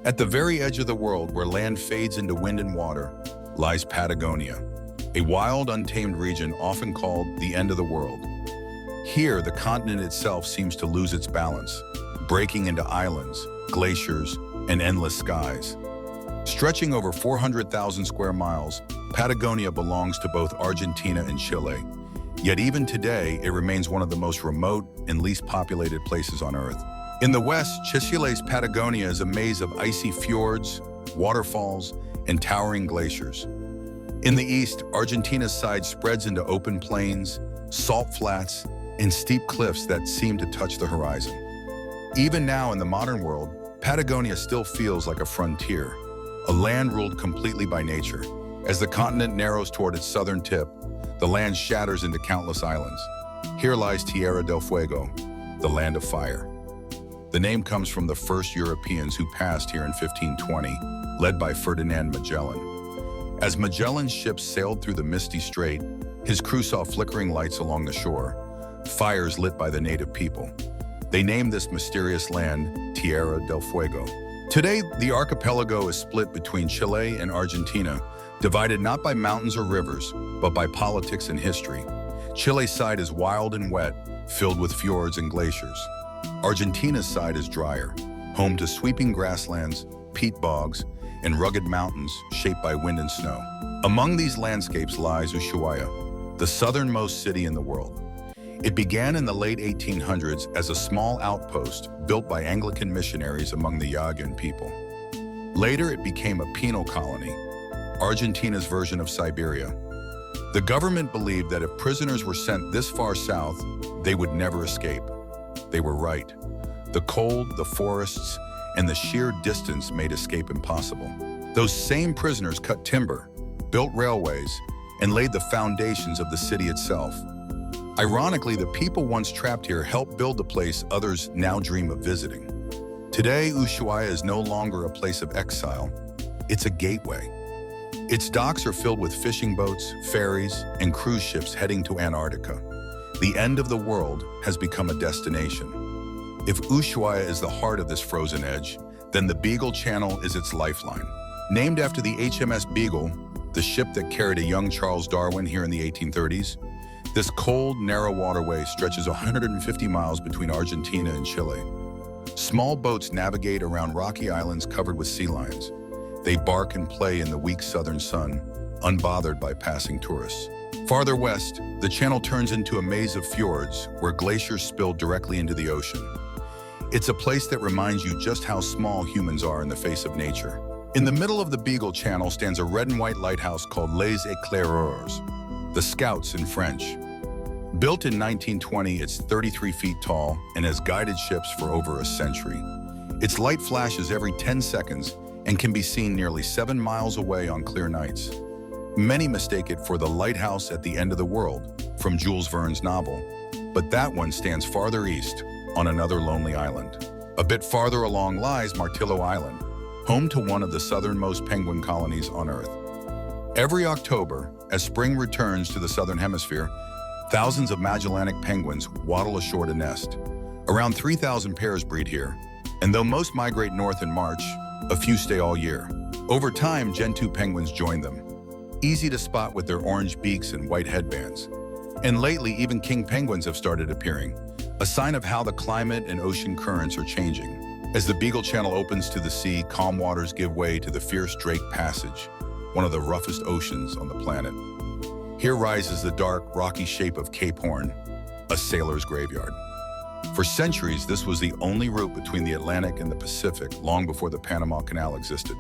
At the very edge of the world, where land fades into wind and water, lies Patagonia, a wild, untamed region often called the end of the world. Here, the continent itself seems to lose its balance, breaking into islands, glaciers, and endless skies. Stretching over 400,000 square miles, Patagonia belongs to both Argentina and Chile. Yet even today, it remains one of the most remote and least populated places on Earth. In the west, Chile's Patagonia is a maze of icy fjords, waterfalls, and towering glaciers. In the east, Argentina's side spreads into open plains, salt flats, and steep cliffs that seem to touch the horizon. Even now in the modern world, Patagonia still feels like a frontier, a land ruled completely by nature. As the continent narrows toward its southern tip, the land shatters into countless islands. Here lies Tierra del Fuego, the land of fire. The name comes from the first Europeans who passed here in 1520, led by Ferdinand Magellan. As Magellan's ships sailed through the misty strait, his crew saw flickering lights along the shore, fires lit by the native people. They named this mysterious land Tierra del Fuego. Today, the archipelago is split between Chile and Argentina, divided not by mountains or rivers, but by politics and history. Chile's side is wild and wet, filled with fjords and glaciers. Argentina's side is drier, home to sweeping grasslands, peat bogs, and rugged mountains shaped by wind and snow. Among these landscapes lies Ushuaia, the southernmost city in the world. It began in the late 1800s as a small outpost built by Anglican missionaries among the jagged people. Later, it became a penal colony, Argentina's version of Siberia. The government believed that if prisoners were sent this far south, they would never escape. They were right. The cold, the forests, and the sheer distance made escape impossible. Those same prisoners cut timber, built railways, and laid the foundations of the city itself. Ironically, the people once trapped here helped build the place others now dream of visiting. Today, Ushuaia is no longer a place of exile. It's a gateway. Its docks are filled with fishing boats, ferries, and cruise ships heading to Antarctica. The end of the world has become a destination. If Ushuaia is the heart of this frozen edge, then the Beagle Channel is its lifeline. Named after the HMS Beagle, the ship that carried a young Charles Darwin here in the 1830s, this cold, narrow waterway stretches 150 miles between Argentina and Chile. Small boats navigate around rocky islands covered with sea lions. They bark and play in the weak southern sun, unbothered by passing tourists. Farther west, the channel turns into a maze of fjords where glaciers spill directly into the ocean. It's a place that reminds you just how small humans are in the face of nature. In the middle of the Beagle Channel stands a red and white lighthouse called Les Éclaireurs, the Scouts in French. Built in 1920, it's 33 feet tall and has guided ships for over a century. Its light flashes every 10 seconds and can be seen nearly 7 miles away on clear nights. Many mistake it for the lighthouse at the end of the world from Jules Verne's novel, but that one stands farther east on another lonely island. A bit farther along lies Martillo Island, home to one of the southernmost penguin colonies on Earth. Every October, as spring returns to the southern hemisphere, thousands of Magellanic penguins waddle ashore to nest. Around 3,000 pairs breed here, and though most migrate north in March, a few stay all year. Over time, Gentoo penguins join them, easy to spot with their orange beaks and white headbands. And lately, even king penguins have started appearing, a sign of how the climate and ocean currents are changing. As the Beagle Channel opens to the sea, calm waters give way to the fierce Drake Passage, one of the roughest oceans on the planet. Here rises the dark, rocky shape of Cape Horn, a sailor's graveyard. For centuries, this was the only route between the Atlantic and the Pacific, long before the Panama Canal existed.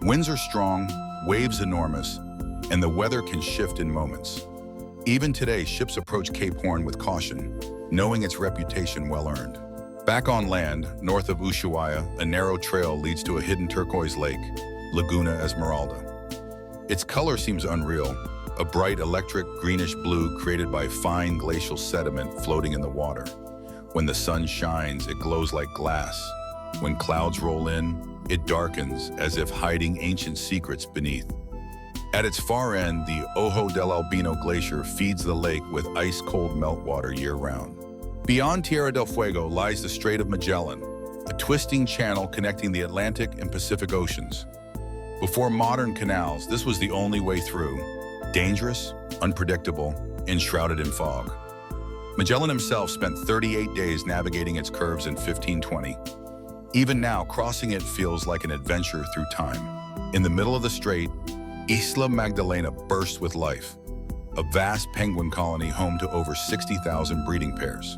Winds are strong, waves enormous, and the weather can shift in moments. Even today, ships approach Cape Horn with caution, knowing its reputation well-earned. Back on land, north of Ushuaia, a narrow trail leads to a hidden turquoise lake, Laguna Esmeralda. Its color seems unreal, a bright electric greenish blue created by fine glacial sediment floating in the water. When the sun shines, it glows like glass. When clouds roll in, it darkens as if hiding ancient secrets beneath. At its far end, the Ojo del Albino Glacier feeds the lake with ice-cold meltwater year-round. Beyond Tierra del Fuego lies the Strait of Magellan, a twisting channel connecting the Atlantic and Pacific Oceans. Before modern canals, this was the only way through. Dangerous, unpredictable, and shrouded in fog. Magellan himself spent 38 days navigating its curves in 1520. Even now, crossing it feels like an adventure through time. In the middle of the strait, Isla Magdalena bursts with life, a vast penguin colony home to over 60,000 breeding pairs.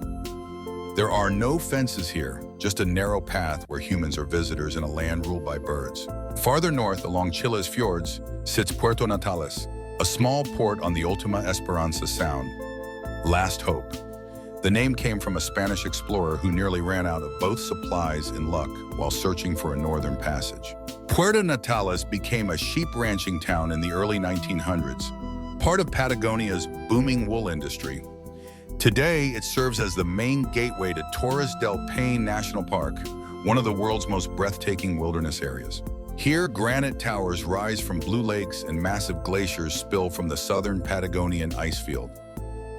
There are no fences here, just a narrow path where humans are visitors in a land ruled by birds. Farther north, along Chile's fjords, sits Puerto Natales, a small port on the Ultima Esperanza Sound, Last Hope. The name came from a Spanish explorer who nearly ran out of both supplies and luck while searching for a northern passage. Puerto Natales became a sheep ranching town in the early 1900s, part of Patagonia's booming wool industry. Today, it serves as the main gateway to Torres del Paine National Park, one of the world's most breathtaking wilderness areas. Here, granite towers rise from blue lakes and massive glaciers spill from the southern Patagonian ice field,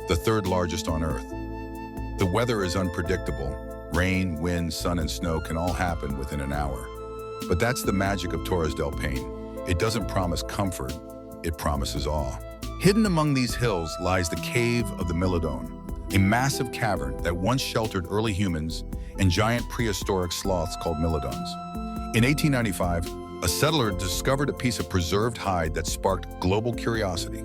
the third largest on Earth. The weather is unpredictable. Rain, wind, sun, and snow can all happen within an hour. But that's the magic of Torres del Paine. It doesn't promise comfort, it promises awe. Hidden among these hills lies the Cave of the Milodon, a massive cavern that once sheltered early humans and giant prehistoric sloths called Milodons. In 1895, a settler discovered a piece of preserved hide that sparked global curiosity.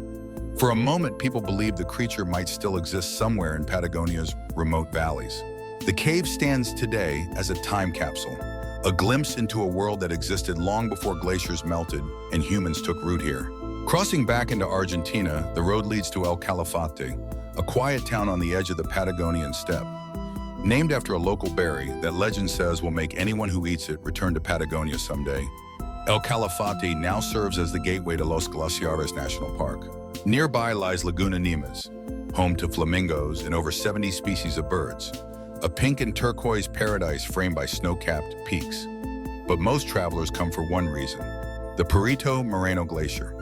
For a moment, people believed the creature might still exist somewhere in Patagonia's remote valleys. The cave stands today as a time capsule, a glimpse into a world that existed long before glaciers melted and humans took root here. Crossing back into Argentina, the road leads to El Calafate, a quiet town on the edge of the Patagonian steppe. Named after a local berry that legend says will make anyone who eats it return to Patagonia someday, El Calafate now serves as the gateway to Los Glaciares National Park. Nearby lies Laguna Nemes, home to flamingos and over 70 species of birds, a pink and turquoise paradise framed by snow-capped peaks. But most travelers come for one reason: the Perito Moreno Glacier.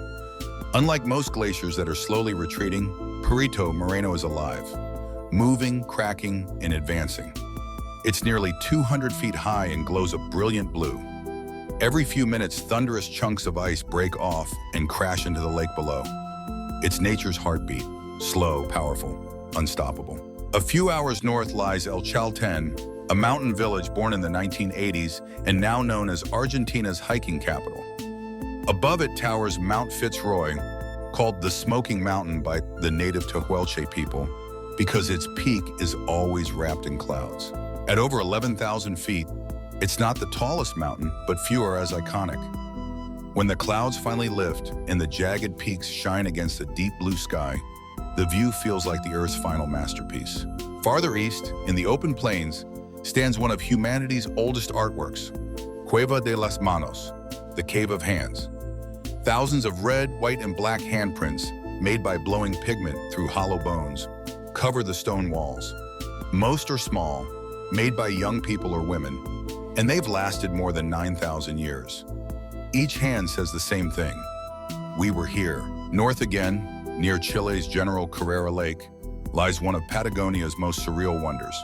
Unlike most glaciers that are slowly retreating, Perito Moreno is alive, moving, cracking, and advancing. It's nearly 200 feet high and glows a brilliant blue. Every few minutes, thunderous chunks of ice break off and crash into the lake below. It's nature's heartbeat, slow, powerful, unstoppable. A few hours north lies El Chaltén, a mountain village born in the 1980s and now known as Argentina's hiking capital. Above it towers Mount Fitz Roy, called the Smoking Mountain by the native Tehuelche people, because its peak is always wrapped in clouds. At over 11,000 feet, it's not the tallest mountain, but few are as iconic. When the clouds finally lift and the jagged peaks shine against a deep blue sky, the view feels like the Earth's final masterpiece. Farther east, in the open plains, stands one of humanity's oldest artworks, Cueva de las Manos, the Cave of Hands. Thousands of red, white, and black handprints, made by blowing pigment through hollow bones, cover the stone walls. Most are small, made by young people or women, and they've lasted more than 9,000 years. Each hand says the same thing: we were here. North again, near Chile's General Carrera Lake, lies one of Patagonia's most surreal wonders,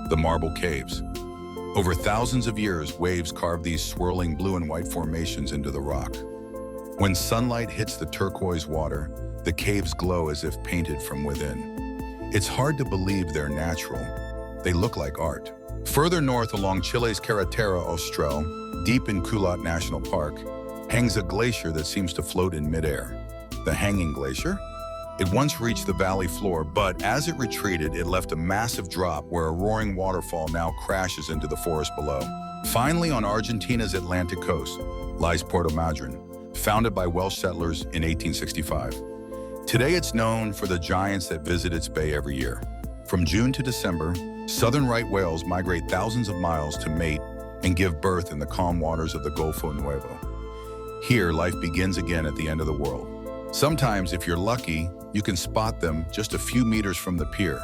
the Marble Caves. Over thousands of years, waves carved these swirling blue and white formations into the rock. When sunlight hits the turquoise water, the caves glow as if painted from within. It's hard to believe they're natural. They look like art. Further north along Chile's Carretera Austral, deep in Culat National Park, hangs a glacier that seems to float in midair. The Hanging Glacier? It once reached the valley floor, but as it retreated, it left a massive drop where a roaring waterfall now crashes into the forest below. Finally, on Argentina's Atlantic coast, lies Puerto Madryn, founded by Welsh settlers in 1865. Today, it's known for the giants that visit its bay every year. From June to December, southern right whales migrate thousands of miles to mate and give birth in the calm waters of the Golfo Nuevo. Here, life begins again at the end of the world. Sometimes, if you're lucky, you can spot them just a few meters from the pier,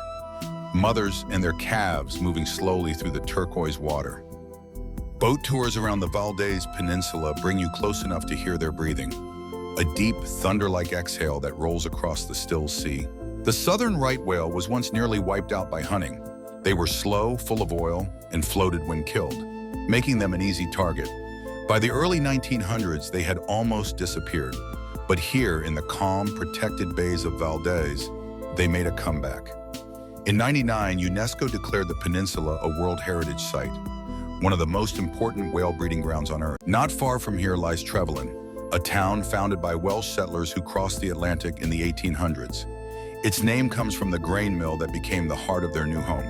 mothers and their calves moving slowly through the turquoise water. Boat tours around the Valdez Peninsula bring you close enough to hear their breathing, a deep, thunder-like exhale that rolls across the still sea. The southern right whale was once nearly wiped out by hunting. They were slow, full of oil, and floated when killed. making them an easy target. By the early 1900s, they had almost disappeared. But here, in the calm, protected bays of Valdez, they made a comeback. In '99, UNESCO declared the peninsula a World Heritage Site, one of the most important whale breeding grounds on Earth. Not far from here lies Trevelyan, a town founded by Welsh settlers who crossed the Atlantic in the 1800s. Its name comes from the grain mill that became the heart of their new home.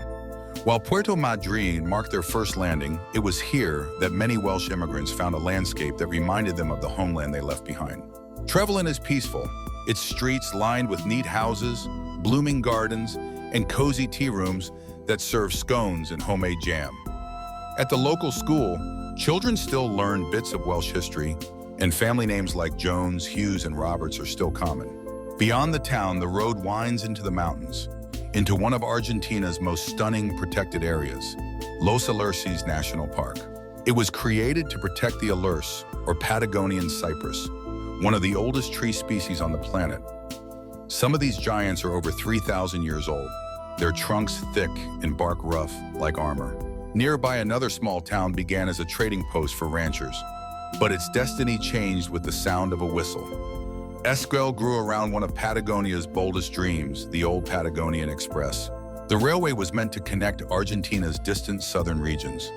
While Puerto Madryn marked their first landing, it was here that many Welsh immigrants found a landscape that reminded them of the homeland they left behind. Trevelyan is peaceful, its streets lined with neat houses, blooming gardens, and cozy tea rooms that serve scones and homemade jam. At the local school, children still learn bits of Welsh history, and family names like Jones, Hughes, and Roberts are still common. Beyond the town, the road winds into the mountains, into one of Argentina's most stunning protected areas, Los Alerces National Park. It was created to protect the alerce, or Patagonian cypress, one of the oldest tree species on the planet. Some of these giants are over 3,000 years old, their trunks thick and bark rough like armor. Nearby, another small town began as a trading post for ranchers, but its destiny changed with the sound of a whistle. Esquel grew around one of Patagonia's boldest dreams, the old Patagonian Express. The railway was meant to connect Argentina's distant southern regions,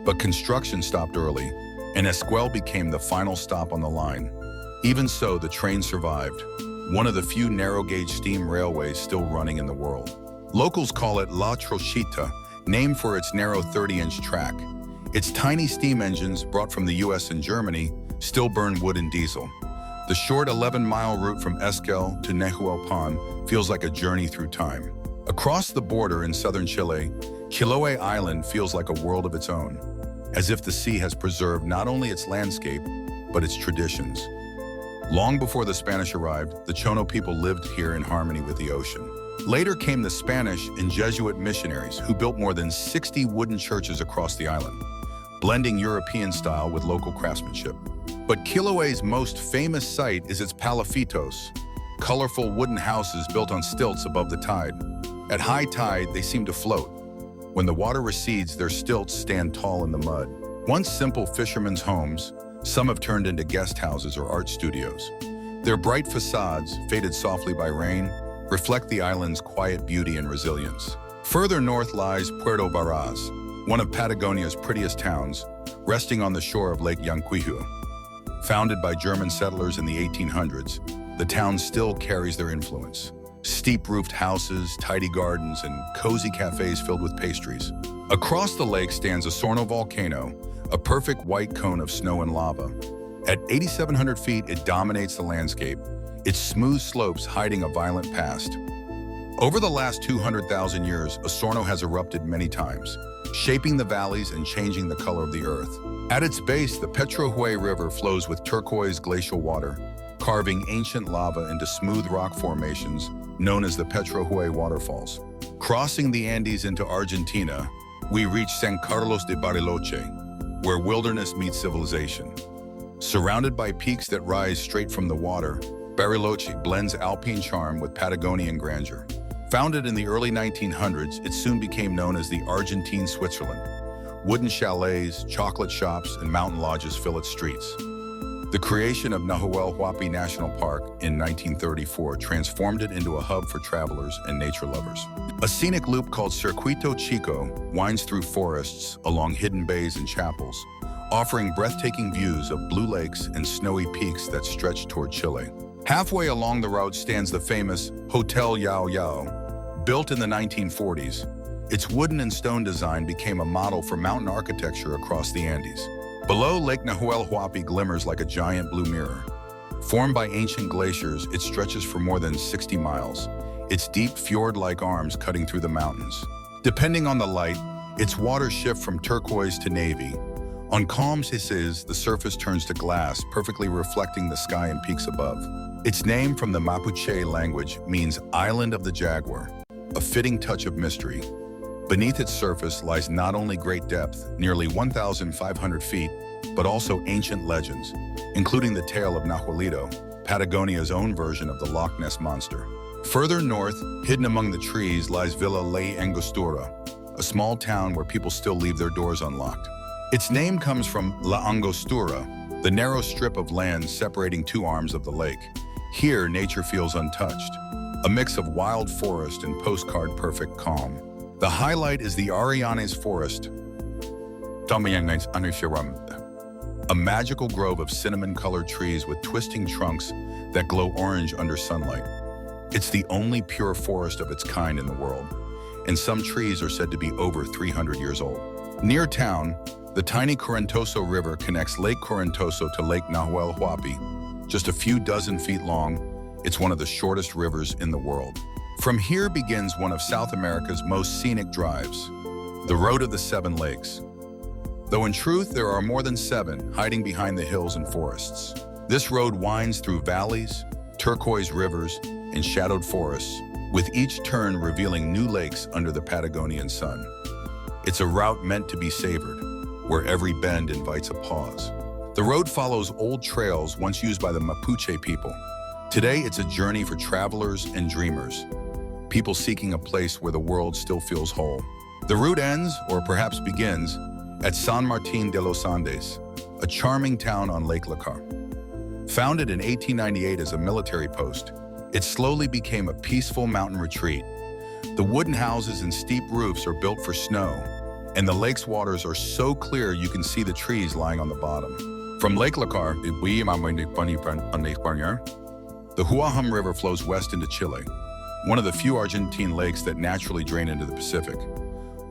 but construction stopped early, and Esquel became the final stop on the line. Even so, the train survived, one of the few narrow-gauge steam railways still running in the world. Locals call it La Trochita, named for its narrow 30-inch track. Its tiny steam engines, brought from the US and Germany, still burn wood and diesel. The short 11-mile route from Esquel to Nehuelpan feels like a journey through time. Across the border in southern Chile, Chiloé Island feels like a world of its own, as if the sea has preserved not only its landscape, but its traditions. Long before the Spanish arrived, the Chono people lived here in harmony with the ocean. Later came the Spanish and Jesuit missionaries, who built more than 60 wooden churches across the island, blending European style with local craftsmanship. But Chiloé's most famous site is its palafitos, colorful wooden houses built on stilts above the tide. At high tide, they seem to float. When the water recedes, their stilts stand tall in the mud. Once simple fishermen's homes, some have turned into guest houses or art studios. Their bright facades, faded softly by rain, reflect the island's quiet beauty and resilience. Further north lies Puerto Varas, one of Patagonia's prettiest towns, resting on the shore of Lake Yanquihue. Founded by German settlers in the 1800s, the town still carries their influence. Steep-roofed houses, tidy gardens, and cozy cafes filled with pastries. Across the lake stands a Sorno volcano, a perfect white cone of snow and lava. At 8,700 feet, it dominates the landscape, its smooth slopes hiding a violent past. Over the last 200,000 years, Osorno has erupted many times, shaping the valleys and changing the color of the earth. At its base, the Petrohue River flows with turquoise glacial water, carving ancient lava into smooth rock formations known as the Petrohue Waterfalls. Crossing the Andes into Argentina, we reach San Carlos de Bariloche, where wilderness meets civilization. Surrounded by peaks that rise straight from the water, Bariloche blends alpine charm with Patagonian grandeur. Founded in the early 1900s, it soon became known as the Argentine Switzerland. Wooden chalets, chocolate shops, and mountain lodges fill its streets. The creation of Nahuel Huapi National Park in 1934 transformed it into a hub for travelers and nature lovers. A scenic loop called Circuito Chico winds through forests along hidden bays and chapels, offering breathtaking views of blue lakes and snowy peaks that stretch toward Chile. Halfway along the route stands the famous Hotel Yao Yao. Built in the 1940s, its wooden and stone design became a model for mountain architecture across the Andes. Below, Lake Nahuel Huapi glimmers like a giant blue mirror. Formed by ancient glaciers, it stretches for more than 60 miles, its deep fjord-like arms cutting through the mountains. Depending on the light, its waters shift from turquoise to navy. On calm hisses, the surface turns to glass, perfectly reflecting the sky and peaks above. Its name from the Mapuche language means Island of the Jaguar, a fitting touch of mystery. Beneath its surface lies not only great depth, nearly 1,500 feet, but also ancient legends, including the tale of Nahuelito, Patagonia's own version of the Loch Ness Monster. Further north, hidden among the trees, lies Villa La Angostura, a small town where people still leave their doors unlocked. Its name comes from La Angostura, the narrow strip of land separating two arms of the lake. Here, nature feels untouched, a mix of wild forest and postcard-perfect calm. The highlight is the Arianes Forest, a magical grove of cinnamon-colored trees with twisting trunks that glow orange under sunlight. It's the only pure forest of its kind in the world, and some trees are said to be over 300 years old. Near town, the tiny Correntoso River connects Lake Correntoso to Lake Nahuel Huapi. Just a few dozen feet long, it's one of the shortest rivers in the world. From here begins one of South America's most scenic drives, the Road of the Seven Lakes. Though in truth, there are more than seven hiding behind the hills and forests. This road winds through valleys, turquoise rivers, and shadowed forests, with each turn revealing new lakes under the Patagonian sun. It's a route meant to be savored, where every bend invites a pause. The road follows old trails once used by the Mapuche people. Today, it's a journey for travelers and dreamers, people seeking a place where the world still feels whole. The route ends, or perhaps begins, at San Martín de los Andes, a charming town on Lake Lacar. Founded in 1898 as a military post, it slowly became a peaceful mountain retreat. The wooden houses and steep roofs are built for snow, and the lake's waters are so clear you can see the trees lying on the bottom. From Lake Lacar, the Huahum River flows west into Chile, one of the few Argentine lakes that naturally drain into the Pacific.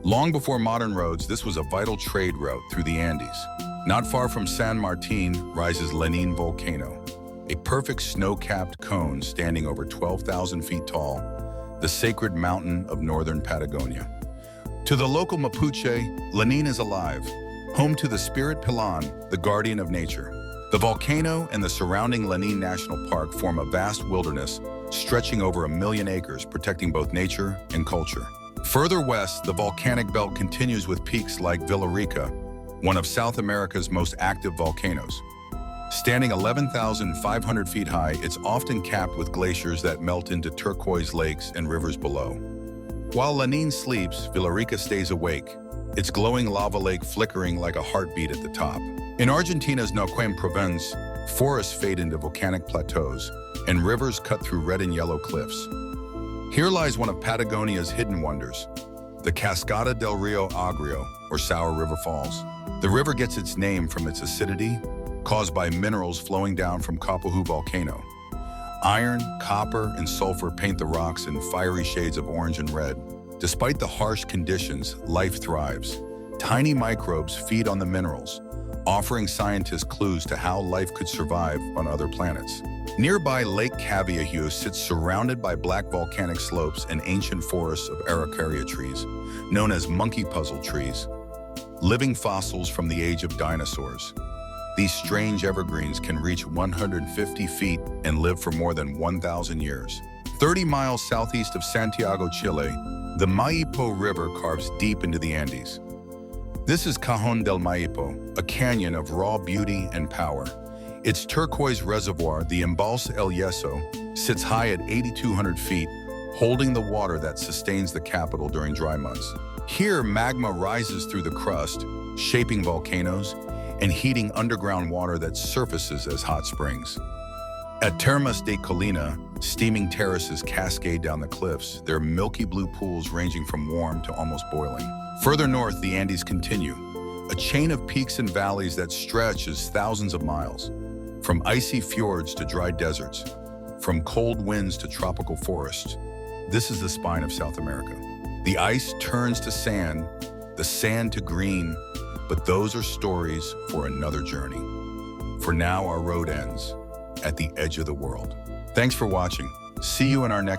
Long before modern roads, this was a vital trade route through the Andes. Not far from San Martín rises Lanín volcano, a perfect snow-capped cone standing over 12,000 feet tall, the sacred mountain of northern Patagonia. To the local Mapuche, Lanín is alive, home to the spirit Pilán, the guardian of nature. The volcano and the surrounding Lanín National Park form a vast wilderness stretching over 1 million acres, protecting both nature and culture. Further west, the volcanic belt continues with peaks like Villarrica, one of South America's most active volcanoes. Standing 11,500 feet high, it's often capped with glaciers that melt into turquoise lakes and rivers below. While Lanín sleeps, Villarrica stays awake, its glowing lava lake flickering like a heartbeat at the top. In Argentina's Neuquén province, forests fade into volcanic plateaus, and rivers cut through red and yellow cliffs. Here lies one of Patagonia's hidden wonders, the Cascada del Rio Agrio, or Sour River Falls. The river gets its name from its acidity, caused by minerals flowing down from Copahu volcano. Iron, copper, and sulfur paint the rocks in fiery shades of orange and red. Despite the harsh conditions, life thrives. Tiny microbes feed on the minerals, offering scientists clues to how life could survive on other planets. Nearby Lake Cavieju sits surrounded by black volcanic slopes and ancient forests of araucaria trees, known as monkey puzzle trees, living fossils from the age of dinosaurs. These strange evergreens can reach 150 feet and live for more than 1,000 years. 30 miles southeast of Santiago, Chile, the Maipo River carves deep into the Andes. This is Cajón del Maipo, a canyon of raw beauty and power. Its turquoise reservoir, the Embalse El Yeso, sits high at 8,200 feet, holding the water that sustains the capital during dry months. Here, magma rises through the crust, shaping volcanoes and heating underground water that surfaces as hot springs. At Termas de Colina, steaming terraces cascade down the cliffs, their milky blue pools ranging from warm to almost boiling. Further north, the Andes continue, a chain of peaks and valleys that stretches thousands of miles. From icy fjords to dry deserts, from cold winds to tropical forests, this is the spine of South America. The ice turns to sand, the sand to green, but those are stories for another journey. For now, our road ends at the edge of the world. Thanks for watching. See you in our next